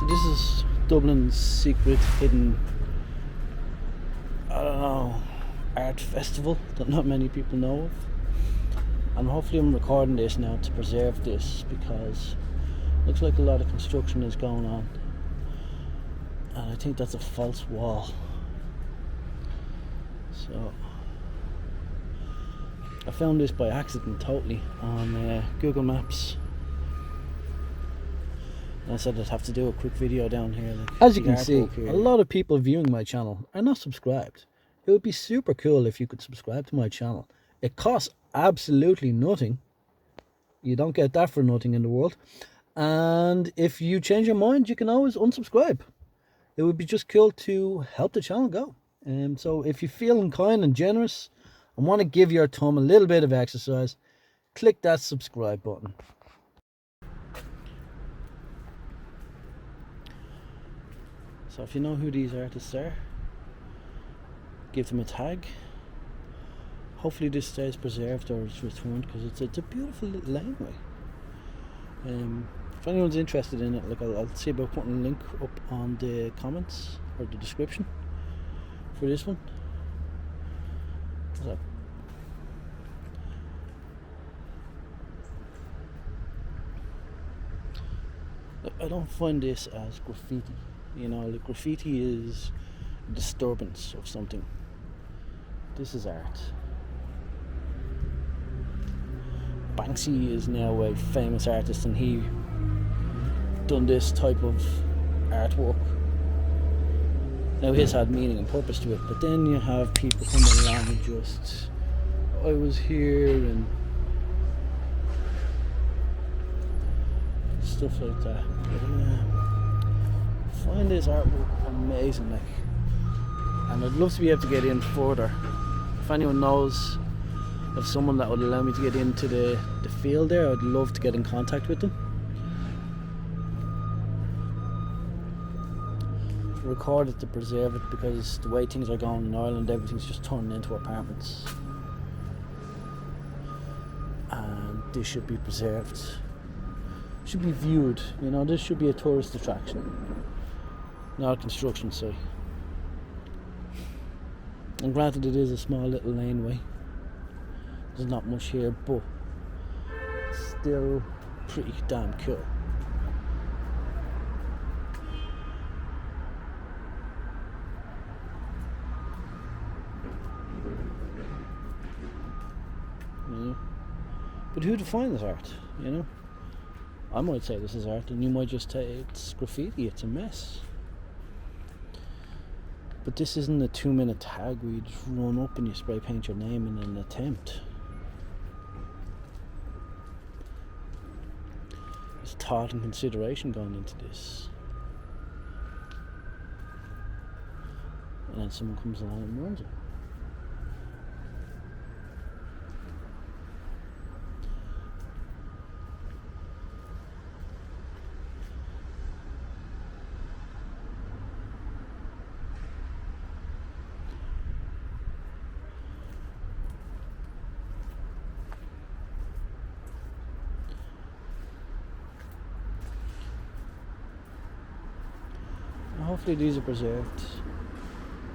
This is Dublin's secret hidden, I don't know, art festival that not many people know of. And hopefully I'm recording this now to preserve this, because it looks like a lot of construction is going on. And I think that's a false wall. So I found this by accident totally on Google Maps. And I said I'd have to do a quick video down here. As you can see, a lot of people viewing my channel are not subscribed. It would be super cool if you could subscribe to my channel. It costs absolutely nothing. You don't get that for nothing in the world. And if you change your mind, you can always unsubscribe. It would be just cool to help the channel go. So if you're feeling kind and generous and want to give your thumb a little bit of exercise, click that subscribe button. So if you know who these artists are, give them a tag. Hopefully this stays preserved or is returned, because it's a beautiful little laneway. If anyone's interested in it, like I'll see about putting a link up on the comments or the description for this one. So, I don't find this as graffiti. You know, like graffiti is a disturbance of something. This is art. Banksy is now a famous artist, and he done this type of artwork. Now his had meaning and purpose to it, but then you have people coming along and just, I was here, and stuff like that. But, I find this artwork amazing, like, and I'd love to be able to get in further. If anyone knows of someone that would allow me to get into the field there, I'd love to get in contact with them. Record it to preserve it, because the way things are going in Ireland, everything's just turning into apartments, and this should be preserved, should be viewed. You know, this should be a tourist attraction, not a construction site. And granted, it is a small little laneway, there's not much here, but it's still pretty damn cool. But who defines art, you know? I might say this is art, and you might just say it's graffiti, it's a mess. But this isn't a 2-minute tag where you just run up and you spray paint your name in an attempt. There's thought and consideration going into this. And then someone comes along and ruins it. Hopefully these are preserved,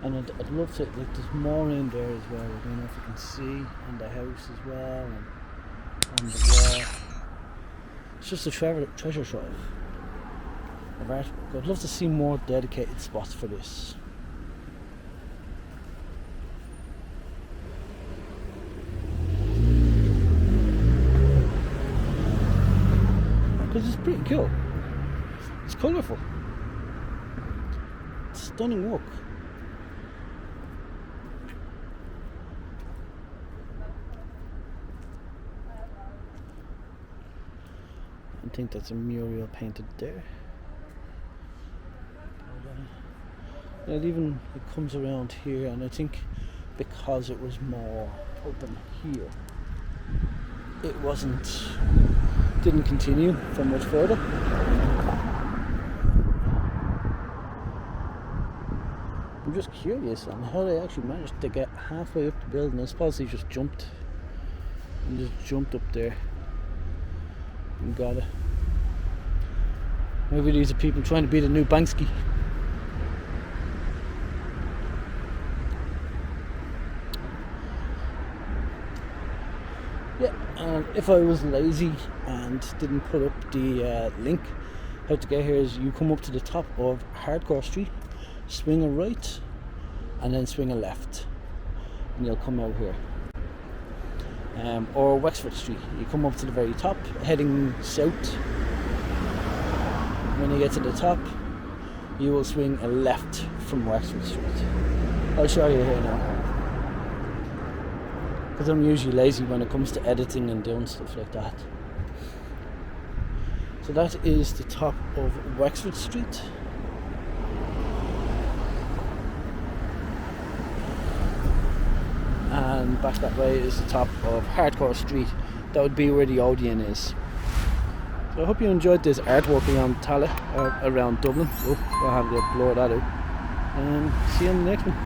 and I'd love to, like, there's more in there as well. I don't know if you can see on the house as well, and on the wall. It's just a treasure trove of artwork. I'd love to see more dedicated spots for this. Because it's pretty cool. It's colourful. Stunning work. I think that's a mural painted there. And even it comes around here, and I think because it was more open here, it didn't continue for much further. I'm just curious on how they actually managed to get halfway up the building. I suppose they just jumped up there and got it. Maybe these are people trying to be the new Banksy. Yeah, and if I was lazy and didn't put up the link how to get here, is you come up to the top of Hardcore Street, swing a right and then swing a left and you'll come out here. Or Wexford Street, you come up to the very top heading south. When you get to the top you will swing a left from Wexford Street. I'll show you here now, because I'm usually lazy when it comes to editing and doing stuff like that. So that is the top of Wexford Street. And back that way is the top of Hardcore Street. That would be where the Odeon is. So I hope you enjoyed this artwork around Tallaght, or around Dublin. Oh, I'll have to blur that out. And see you in the next one.